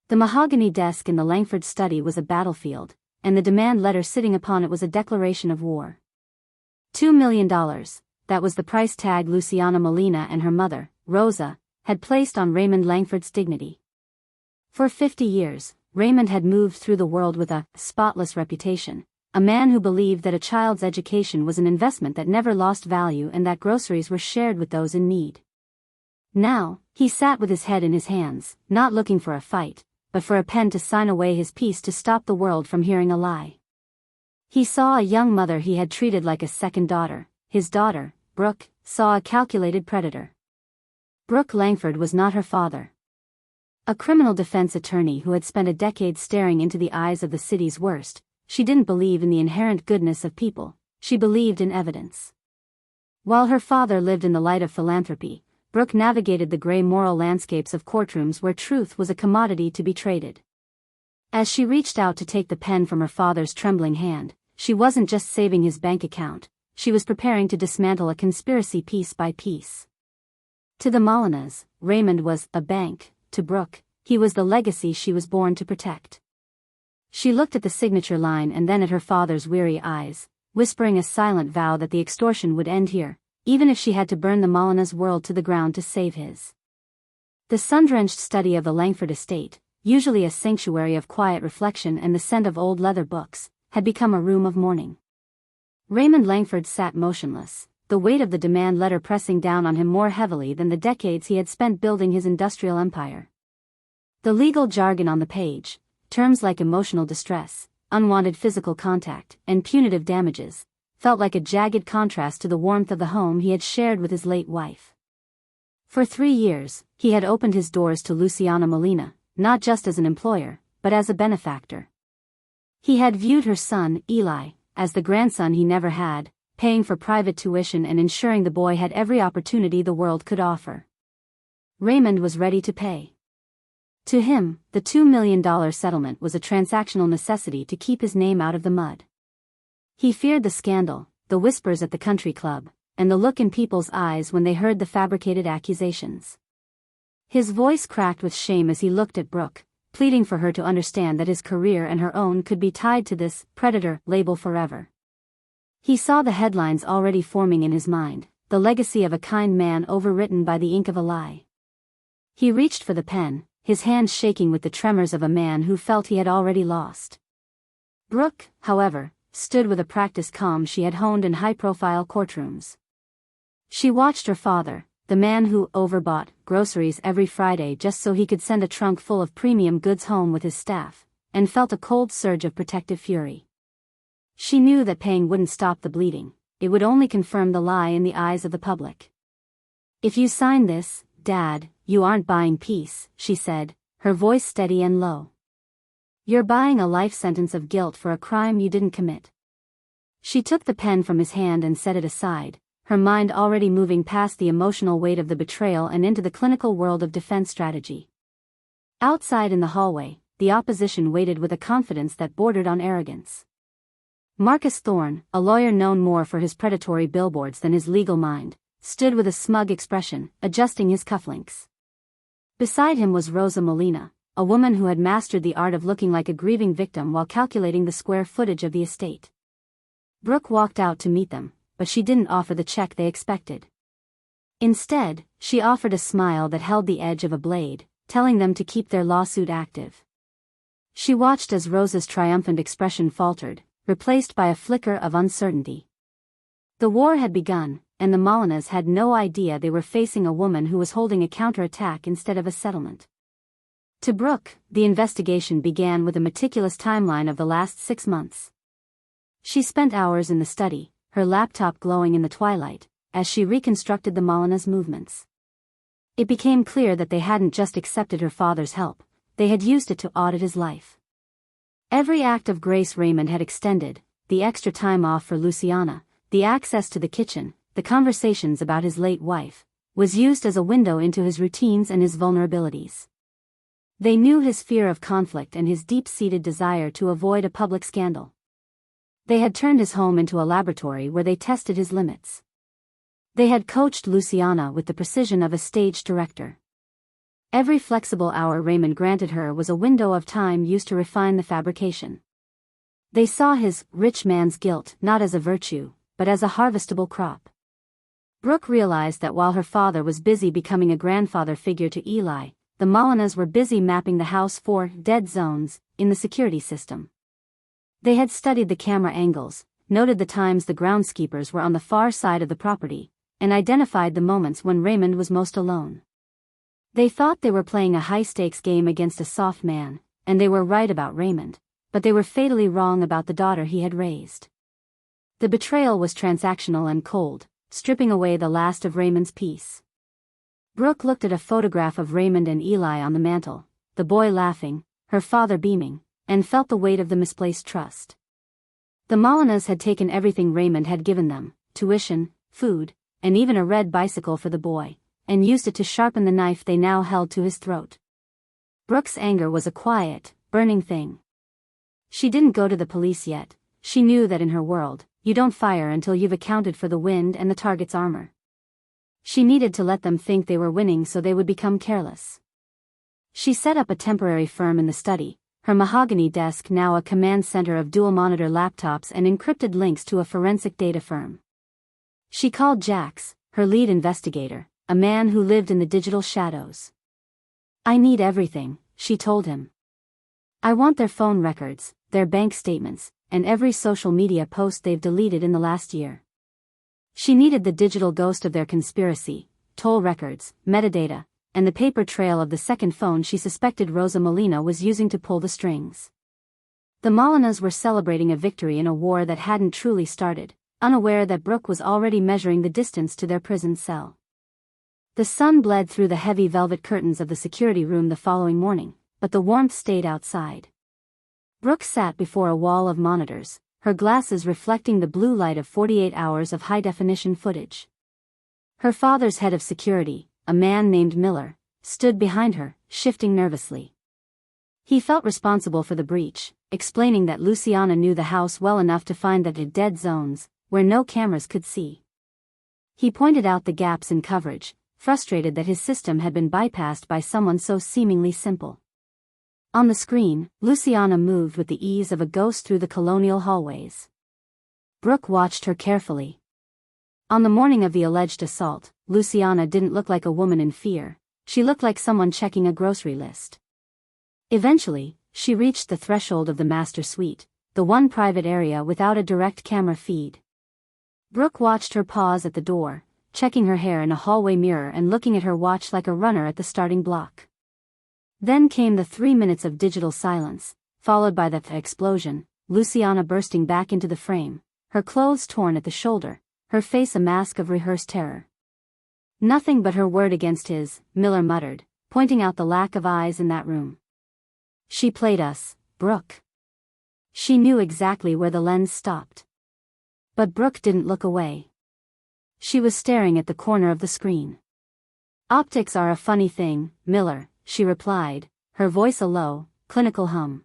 The mahogany desk in the Langford study was a battlefield, and the demand letter sitting upon it was a declaration of war. $2 million, that was the price tag Luciana Molina and her mother, Rosa, had placed on Raymond Langford's dignity. For 50 years, Raymond had moved through the world with a spotless reputation, a man who believed that a child's education was an investment that never lost value and that groceries were shared with those in need. Now, he sat with his head in his hands, not looking for a fight, but for a pen to sign away his piece to stop the world from hearing a lie. He saw a young mother he had treated like a second daughter. His daughter, Brooke, saw a calculated predator. Brooke Langford was not her father. A criminal defense attorney who had spent a decade staring into the eyes of the city's worst, she didn't believe in the inherent goodness of people, she believed in evidence. While her father lived in the light of philanthropy, Brooke navigated the gray moral landscapes of courtrooms where truth was a commodity to be traded. As she reached out to take the pen from her father's trembling hand, she wasn't just saving his bank account, she was preparing to dismantle a conspiracy piece by piece. To the Molinas, Raymond was a bank. To Brooke, he was the legacy she was born to protect. She looked at the signature line and then at her father's weary eyes, whispering a silent vow that the extortion would end here, even if she had to burn the Molinas' world to the ground to save his. The sun-drenched study of the Langford estate, usually a sanctuary of quiet reflection and the scent of old leather books, had become a room of mourning. Raymond Langford sat motionless, the weight of the demand letter pressing down on him more heavily than the decades he had spent building his industrial empire. The legal jargon on the page, terms like emotional distress, unwanted physical contact, and punitive damages, felt like a jagged contrast to the warmth of the home he had shared with his late wife. For 3 years, he had opened his doors to Luciana Molina, not just as an employer, but as a benefactor. He had viewed her son, Eli, as the grandson he never had, paying for private tuition and ensuring the boy had every opportunity the world could offer. Raymond was ready to pay. To him, the $2 million settlement was a transactional necessity to keep his name out of the mud. He feared the scandal, the whispers at the country club, and the look in people's eyes when they heard the fabricated accusations. His voice cracked with shame as he looked at Brooke, pleading for her to understand that his career and her own could be tied to this predator label forever. He saw the headlines already forming in his mind, the legacy of a kind man overwritten by the ink of a lie. He reached for the pen, his hands shaking with the tremors of a man who felt he had already lost. Brooke, however, stood with a practiced calm she had honed in high-profile courtrooms. She watched her father, the man who overbought groceries every Friday just so he could send a trunk full of premium goods home with his staff, and felt a cold surge of protective fury. She knew that paying wouldn't stop the bleeding, it would only confirm the lie in the eyes of the public. "If you sign this, Dad, you aren't buying peace," she said, her voice steady and low. "You're buying a life sentence of guilt for a crime you didn't commit." She took the pen from his hand and set it aside, her mind already moving past the emotional weight of the betrayal and into the clinical world of defense strategy. Outside in the hallway, the opposition waited with a confidence that bordered on arrogance. Marcus Thorne, a lawyer known more for his predatory billboards than his legal mind, stood with a smug expression, adjusting his cufflinks. Beside him was Rosa Molina, a woman who had mastered the art of looking like a grieving victim while calculating the square footage of the estate. Brooke walked out to meet them, but she didn't offer the check they expected. Instead, she offered a smile that held the edge of a blade, telling them to keep their lawsuit active. She watched as Rosa's triumphant expression faltered, replaced by a flicker of uncertainty. The war had begun, and the Molinas had no idea they were facing a woman who was holding a counterattack instead of a settlement. To Brooke, the investigation began with a meticulous timeline of the last 6 months. She spent hours in the study, her laptop glowing in the twilight, as she reconstructed the Molinas' movements. It became clear that they hadn't just accepted her father's help, they had used it to audit his life. Every act of grace Raymond had extended, the extra time off for Luciana, the access to the kitchen, the conversations about his late wife, was used as a window into his routines and his vulnerabilities. They knew his fear of conflict and his deep-seated desire to avoid a public scandal. They had turned his home into a laboratory where they tested his limits. They had coached Luciana with the precision of a stage director. Every flexible hour Raymond granted her was a window of time used to refine the fabrication. They saw his rich man's guilt not as a virtue, but as a harvestable crop. Brooke realized that while her father was busy becoming a grandfather figure to Eli, the Molinas were busy mapping the house for dead zones in the security system. They had studied the camera angles, noted the times the groundskeepers were on the far side of the property, and identified the moments when Raymond was most alone. They thought they were playing a high-stakes game against a soft man, and they were right about Raymond, but they were fatally wrong about the daughter he had raised. The betrayal was transactional and cold, stripping away the last of Raymond's peace. Brooke looked at a photograph of Raymond and Eli on the mantel, the boy laughing, her father beaming, and felt the weight of the misplaced trust. The Molinas had taken everything Raymond had given them, tuition, food, and even a red bicycle for the boy, and used it to sharpen the knife they now held to his throat. Brooke's anger was a quiet, burning thing. She didn't go to the police yet. She knew that in her world, you don't fire until you've accounted for the wind and the target's armor. She needed to let them think they were winning so they would become careless. She set up a temporary firm in the study, her mahogany desk now a command center of dual-monitor laptops and encrypted links to a forensic data firm. She called Jax, her lead investigator, a man who lived in the digital shadows. "I need everything," she told him. "I want their phone records, their bank statements, and every social media post they've deleted in the last year." She needed the digital ghost of their conspiracy, toll records, metadata, and the paper trail of the second phone she suspected Rosa Molina was using to pull the strings. The Molinas were celebrating a victory in a war that hadn't truly started, unaware that Brooke was already measuring the distance to their prison cell. The sun bled through the heavy velvet curtains of the security room the following morning, but the warmth stayed outside. Brooke sat before a wall of monitors, her glasses reflecting the blue light of 48 hours of high-definition footage. Her father's head of security, a man named Miller, stood behind her, shifting nervously. He felt responsible for the breach, explaining that Luciana knew the house well enough to find that it dead zones, where no cameras could see. He pointed out the gaps in coverage, frustrated that his system had been bypassed by someone so seemingly simple. On the screen, Luciana moved with the ease of a ghost through the colonial hallways. Brooke watched her carefully. On the morning of the alleged assault, Luciana didn't look like a woman in fear, she looked like someone checking a grocery list. Eventually, she reached the threshold of the master suite, the one private area without a direct camera feed. Brooke watched her pause at the door, checking her hair in a hallway mirror and looking at her watch like a runner at the starting block. Then came the 3 minutes of digital silence, followed by the explosion, Luciana bursting back into the frame, her clothes torn at the shoulder, her face a mask of rehearsed terror. "Nothing but her word against his," Miller muttered, pointing out the lack of eyes in that room. "She played us, Brooke." She knew exactly where the lens stopped. But Brooke didn't look away. She was staring at the corner of the screen. "Optics are a funny thing, Miller," she replied, her voice a low, clinical hum.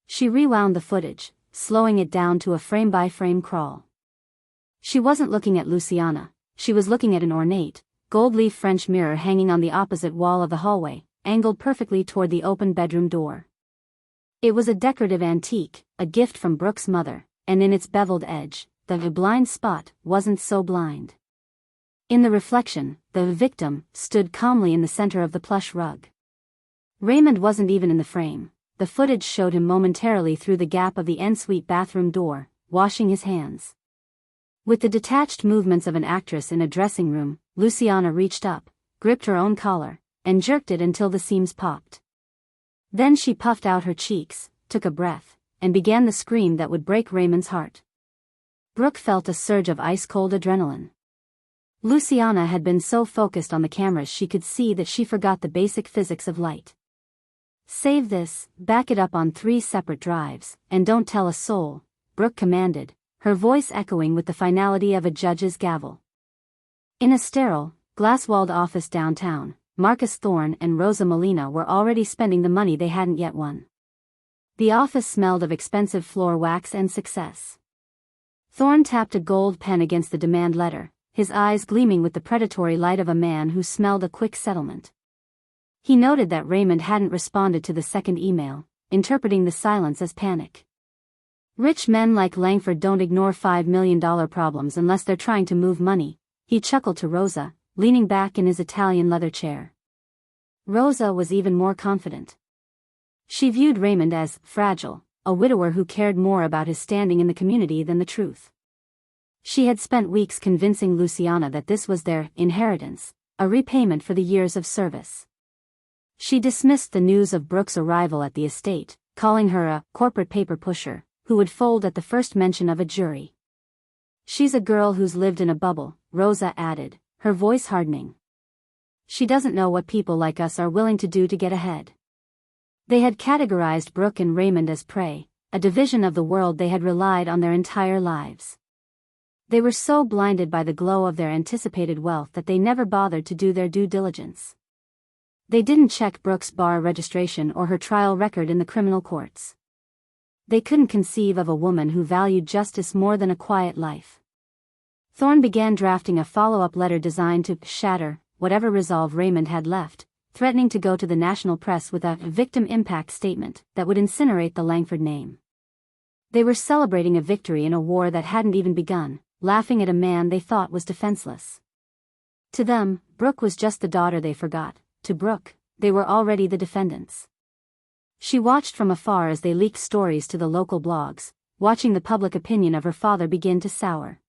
She rewound the footage, slowing it down to a frame-by-frame crawl. She wasn't looking at Luciana, she was looking at an ornate, gold-leaf French mirror hanging on the opposite wall of the hallway, angled perfectly toward the open bedroom door. It was a decorative antique, a gift from Brooke's mother, and in its beveled edge, the blind spot wasn't so blind. In the reflection, the victim stood calmly in the center of the plush rug. Raymond wasn't even in the frame. The footage showed him momentarily through the gap of the ensuite bathroom door, washing his hands. With the detached movements of an actress in a dressing room, Luciana reached up, gripped her own collar, and jerked it until the seams popped. Then she puffed out her cheeks, took a breath, and began the scream that would break Raymond's heart. Brooke felt a surge of ice-cold adrenaline. Luciana had been so focused on the cameras she could see that she forgot the basic physics of light. "Save this, back it up on 3 separate drives, and don't tell a soul," Brooke commanded, her voice echoing with the finality of a judge's gavel. In a sterile, glass-walled office downtown, Marcus Thorne and Rosa Molina were already spending the money they hadn't yet won. The office smelled of expensive floor wax and success. Thorne tapped a gold pen against the demand letter, his eyes gleaming with the predatory light of a man who smelled a quick settlement. He noted that Raymond hadn't responded to the second email, interpreting the silence as panic. Rich men like Langford don't ignore $5 million problems unless they're trying to move money, he chuckled to Rosa, leaning back in his Italian leather chair. Rosa was even more confident. She viewed Raymond as fragile, a widower who cared more about his standing in the community than the truth. She had spent weeks convincing Luciana that this was their inheritance, a repayment for the years of service. She dismissed the news of Brooke's arrival at the estate, calling her a corporate paper pusher, who would fold at the first mention of a jury. She's a girl who's lived in a bubble, Rosa added, her voice hardening. She doesn't know what people like us are willing to do to get ahead. They had categorized Brooke and Raymond as prey, a division of the world they had relied on their entire lives. They were so blinded by the glow of their anticipated wealth that they never bothered to do their due diligence. They didn't check Brooke's bar registration or her trial record in the criminal courts. They couldn't conceive of a woman who valued justice more than a quiet life. Thorne began drafting a follow-up letter designed to shatter whatever resolve Raymond had left, threatening to go to the national press with a victim impact statement that would incinerate the Langford name. They were celebrating a victory in a war that hadn't even begun, laughing at a man they thought was defenseless. To them, Brooke was just the daughter they forgot. To Brooke, they were already the defendants. She watched from afar as they leaked stories to the local blogs, watching the public opinion of her father begin to sour.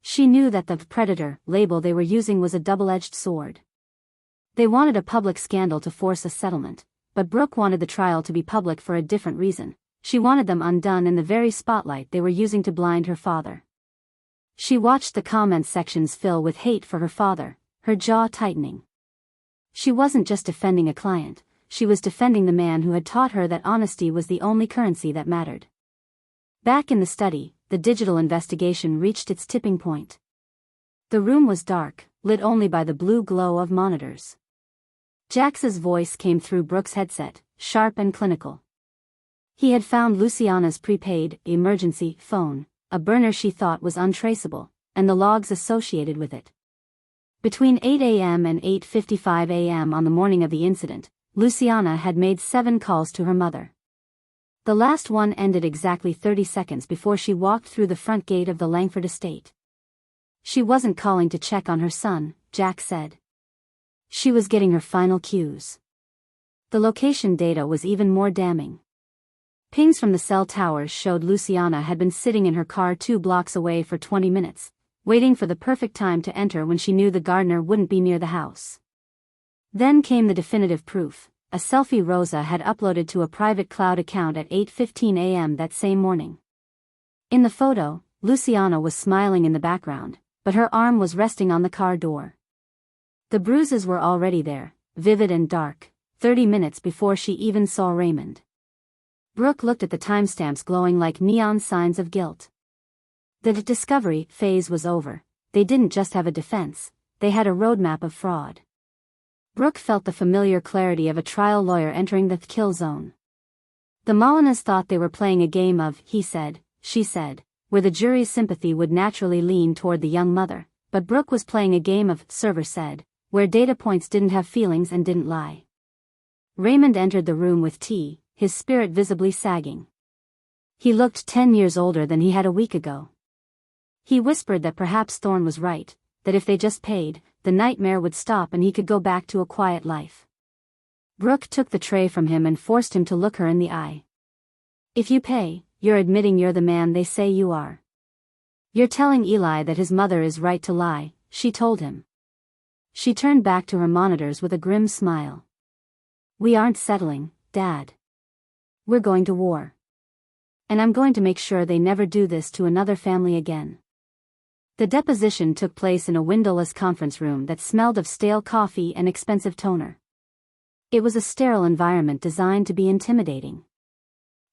She knew that the predator label they were using was a double-edged sword. They wanted a public scandal to force a settlement, but Brooke wanted the trial to be public for a different reason. She wanted them undone in the very spotlight they were using to blind her father. She watched the comment sections fill with hate for her father, her jaw tightening. She wasn't just defending a client, she was defending the man who had taught her that honesty was the only currency that mattered. Back in the study, the digital investigation reached its tipping point. The room was dark, lit only by the blue glow of monitors. Jax's voice came through Brooke's headset, sharp and clinical. He had found Luciana's prepaid emergency phone, a burner she thought was untraceable, and the logs associated with it. Between 8 a.m. and 8:55 a.m. on the morning of the incident, Luciana had made 7 calls to her mother. The last one ended exactly 30 seconds before she walked through the front gate of the Langford estate. She wasn't calling to check on her son, Jack said. She was getting her final cues. The location data was even more damning. Pings from the cell towers showed Luciana had been sitting in her car 2 blocks away for 20 minutes, waiting for the perfect time to enter when she knew the gardener wouldn't be near the house. Then came the definitive proof. A selfie Rosa had uploaded to a private cloud account at 8:15 a.m. that same morning. In the photo, Luciana was smiling in the background, but her arm was resting on the car door. The bruises were already there, vivid and dark, 30 minutes before she even saw Raymond. Brooke looked at the timestamps glowing like neon signs of guilt. The discovery phase was over. They didn't just have a defense, they had a roadmap of fraud. Brooke felt the familiar clarity of a trial lawyer entering the kill zone. The Molinas thought they were playing a game of he said, she said, where the jury's sympathy would naturally lean toward the young mother, but Brooke was playing a game of server said, where data points didn't have feelings and didn't lie. Raymond entered the room with tea, his spirit visibly sagging. He looked 10 years older than he had a week ago. He whispered that perhaps Thorne was right, that if they just paid, the nightmare would stop and he could go back to a quiet life. Brooke took the tray from him and forced him to look her in the eye. If you pay, you're admitting you're the man they say you are. You're telling Eli that his mother is right to lie, she told him. She turned back to her monitors with a grim smile. We aren't settling, Dad. We're going to war. And I'm going to make sure they never do this to another family again. The deposition took place in a windowless conference room that smelled of stale coffee and expensive toner. It was a sterile environment designed to be intimidating.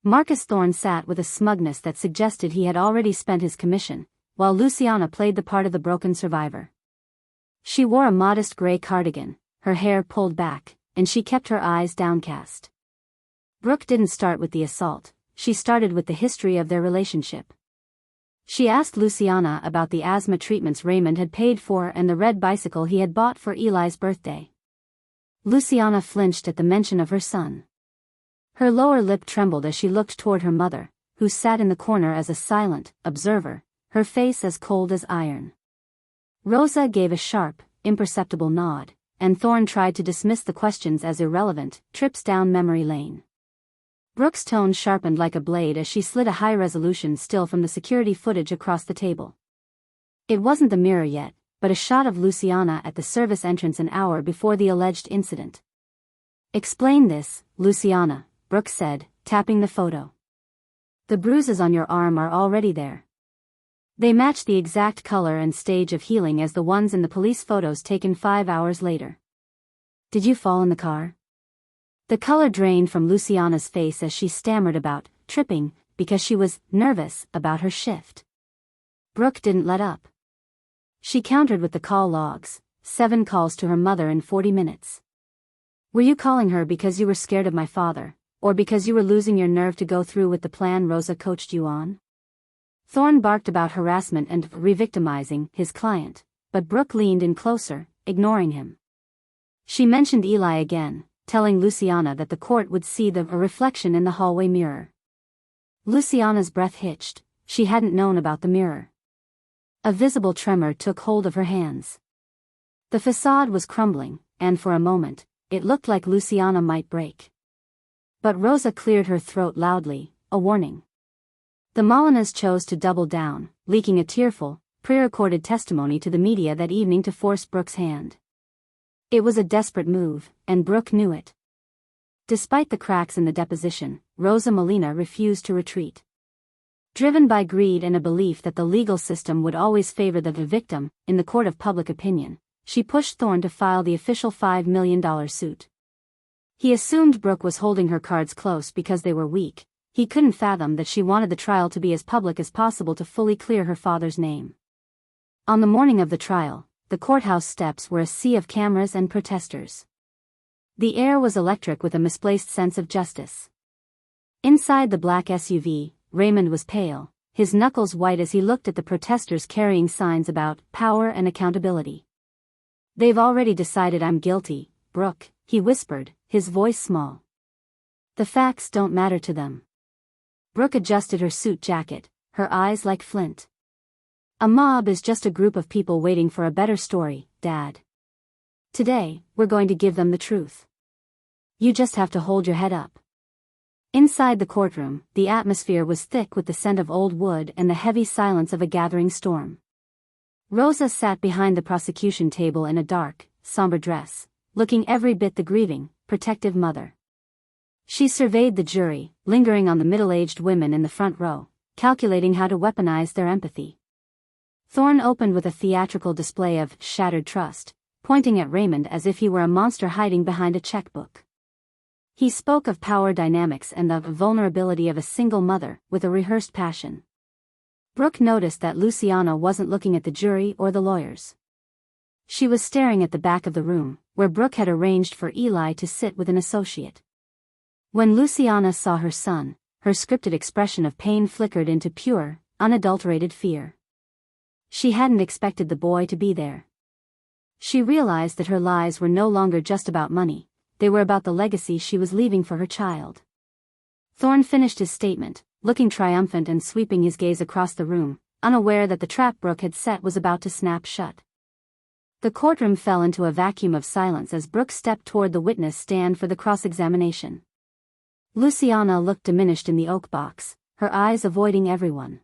Marcus Thorne sat with a smugness that suggested he had already spent his commission, while Luciana played the part of the broken survivor. She wore a modest gray cardigan, her hair pulled back, and she kept her eyes downcast. Brooke didn't start with the assault, she started with the history of their relationship. She asked Luciana about the asthma treatments Raymond had paid for and the red bicycle he had bought for Eli's birthday. Luciana flinched at the mention of her son. Her lower lip trembled as she looked toward her mother, who sat in the corner as a silent observer, her face as cold as iron. Rosa gave a sharp, imperceptible nod, and Thorne tried to dismiss the questions as irrelevant, trips down memory lane. Brooke's tone sharpened like a blade as she slid a high-resolution still from the security footage across the table. It wasn't the mirror yet, but a shot of Luciana at the service entrance an hour before the alleged incident. "Explain this, Luciana," Brooke said, tapping the photo. "The bruises on your arm are already there. They match the exact color and stage of healing as the ones in the police photos taken 5 hours later. Did you fall in the car?" The color drained from Luciana's face as she stammered about tripping, because she was nervous about her shift. Brooke didn't let up. She countered with the call logs, 7 calls to her mother in 40 minutes. "Were you calling her because you were scared of my father, or because you were losing your nerve to go through with the plan Rosa coached you on?" Thorne barked about harassment and re-victimizing his client, but Brooke leaned in closer, ignoring him. She mentioned Eli again, telling Luciana that the court would see the reflection in the hallway mirror. Luciana's breath hitched. She hadn't known about the mirror. A visible tremor took hold of her hands. The facade was crumbling, and for a moment, it looked like Luciana might break. But Rosa cleared her throat loudly, a warning. The Molinas chose to double down, leaking a tearful, pre-recorded testimony to the media that evening to force Brooke's hand. It was a desperate move, and Brooke knew it. Despite the cracks in the deposition, Rosa Molina refused to retreat. Driven by greed and a belief that the legal system would always favor the victim, in the court of public opinion, she pushed Thorne to file the official $5 million suit. He assumed Brooke was holding her cards close because they were weak. He couldn't fathom that she wanted the trial to be as public as possible to fully clear her father's name. On the morning of the trial, the courthouse steps were a sea of cameras and protesters. The air was electric with a misplaced sense of justice. Inside the black SUV, Raymond was pale, his knuckles white as he looked at the protesters carrying signs about power and accountability. "They've already decided I'm guilty, Brooke," he whispered, his voice small. "The facts don't matter to them." Brooke adjusted her suit jacket, her eyes like flint. "A mob is just a group of people waiting for a better story, Dad. Today, we're going to give them the truth. You just have to hold your head up." Inside the courtroom, the atmosphere was thick with the scent of old wood and the heavy silence of a gathering storm. Rosa sat behind the prosecution table in a dark, somber dress, looking every bit the grieving, protective mother. She surveyed the jury, lingering on the middle-aged women in the front row, calculating how to weaponize their empathy. Thorne opened with a theatrical display of shattered trust, pointing at Raymond as if he were a monster hiding behind a checkbook. He spoke of power dynamics and the vulnerability of a single mother, with a rehearsed passion. Brooke noticed that Luciana wasn't looking at the jury or the lawyers. She was staring at the back of the room, where Brooke had arranged for Eli to sit with an associate. When Luciana saw her son, her scripted expression of pain flickered into pure, unadulterated fear. She hadn't expected the boy to be there. She realized that her lies were no longer just about money, they were about the legacy she was leaving for her child. Thorne finished his statement, looking triumphant and sweeping his gaze across the room, unaware that the trap Brooke had set was about to snap shut. The courtroom fell into a vacuum of silence as Brooke stepped toward the witness stand for the cross-examination. Luciana looked diminished in the oak box, her eyes avoiding everyone.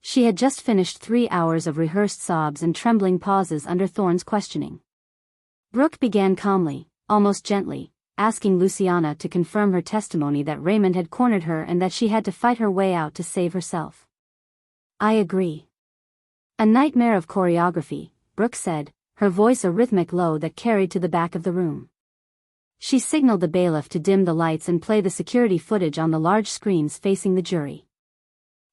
She had just finished 3 hours of rehearsed sobs and trembling pauses under Thorne's questioning. Brooke began calmly, almost gently, asking Luciana to confirm her testimony that Raymond had cornered her and that she had to fight her way out to save herself. "I agree." "A nightmare of choreography," Brooke said, her voice a rhythmic low that carried to the back of the room. She signaled the bailiff to dim the lights and play the security footage on the large screens facing the jury.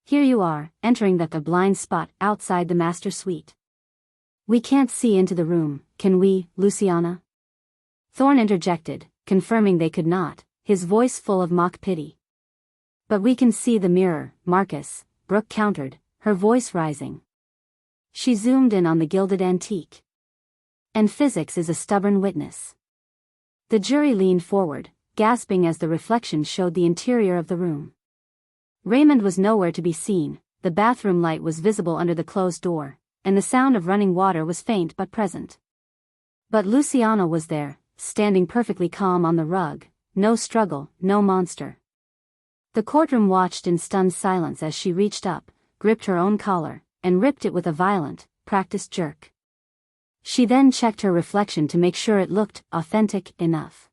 "Here you are, entering the blind spot outside the master suite. We can't see into the room, can we, Luciana?" Thorne interjected, confirming they could not, his voice full of mock pity. "But we can see the mirror, Marcus," Brooke countered, her voice rising. She zoomed in on the gilded antique. "And physics is a stubborn witness. The jury leaned forward, gasping as the reflection showed the interior of the room. Raymond was nowhere to be seen, the bathroom light was visible under the closed door, and the sound of running water was faint but present. But Luciana was there, standing perfectly calm on the rug, no struggle, no monster. The courtroom watched in stunned silence as she reached up, gripped her own collar, and ripped it with a violent, practiced jerk. She then checked her reflection to make sure it looked authentic enough.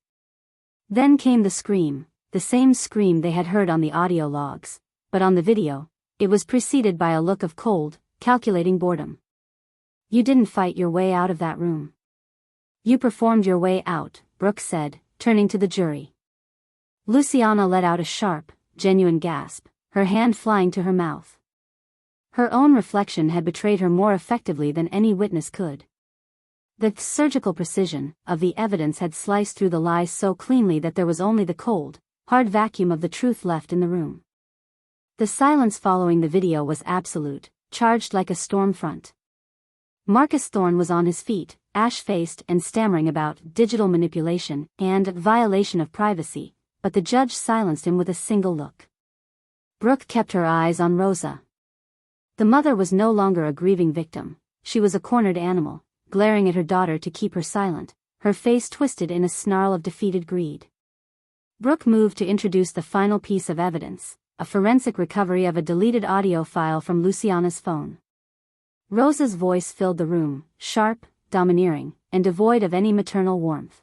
Then came the scream, the same scream they had heard on the audio logs, but on the video, it was preceded by a look of cold, calculating boredom. You didn't fight your way out of that room. You performed your way out, Brooke said, turning to the jury. Luciana let out a sharp, genuine gasp, her hand flying to her mouth. Her own reflection had betrayed her more effectively than any witness could. The surgical precision of the evidence had sliced through the lies so cleanly that there was only the cold, hard vacuum of the truth left in the room. The silence following the video was absolute, charged like a storm front. Marcus Thorne was on his feet, ash-faced and stammering about digital manipulation and violation of privacy, but the judge silenced him with a single look. Brooke kept her eyes on Rosa. The mother was no longer a grieving victim, she was a cornered animal, glaring at her daughter to keep her silent, her face twisted in a snarl of defeated greed. Brooke moved to introduce the final piece of evidence, a forensic recovery of a deleted audio file from Luciana's phone. Rosa's voice filled the room, sharp, domineering, and devoid of any maternal warmth.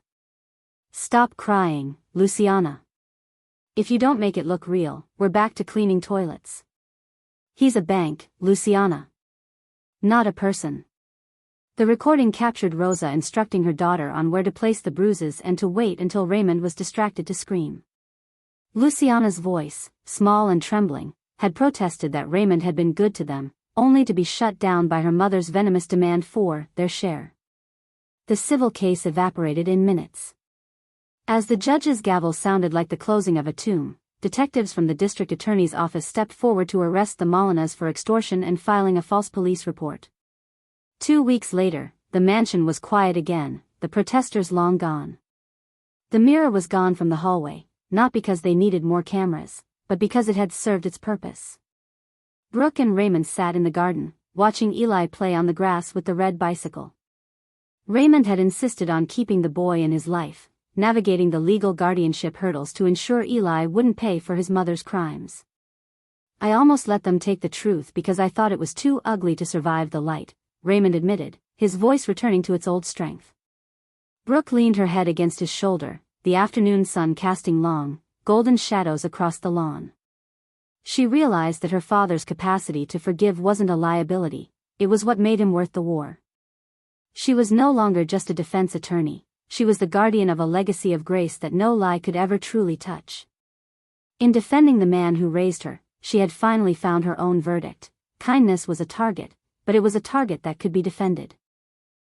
Stop crying, Luciana. If you don't make it look real, we're back to cleaning toilets. He's a bank, Luciana. Not a person. The recording captured Rosa instructing her daughter on where to place the bruises and to wait until Raymond was distracted to scream. Luciana's voice, small and trembling, had protested that Raymond had been good to them, only to be shut down by her mother's venomous demand for their share. The civil case evaporated in minutes. As the judge's gavel sounded like the closing of a tomb, detectives from the district attorney's office stepped forward to arrest the Molinas for extortion and filing a false police report. 2 weeks later, the mansion was quiet again, the protesters long gone. The mirror was gone from the hallway, not because they needed more cameras, but because it had served its purpose. Brooke and Raymond sat in the garden, watching Eli play on the grass with the red bicycle. Raymond had insisted on keeping the boy in his life, navigating the legal guardianship hurdles to ensure Eli wouldn't pay for his mother's crimes. I almost let them take the truth because I thought it was too ugly to survive the light, Raymond admitted, his voice returning to its old strength. Brooke leaned her head against his shoulder, the afternoon sun casting long, golden shadows across the lawn. She realized that her father's capacity to forgive wasn't a liability, it was what made him worth the war. She was no longer just a defense attorney, she was the guardian of a legacy of grace that no lie could ever truly touch. In defending the man who raised her, she had finally found her own verdict. Kindness was a target, but it was a target that could be defended.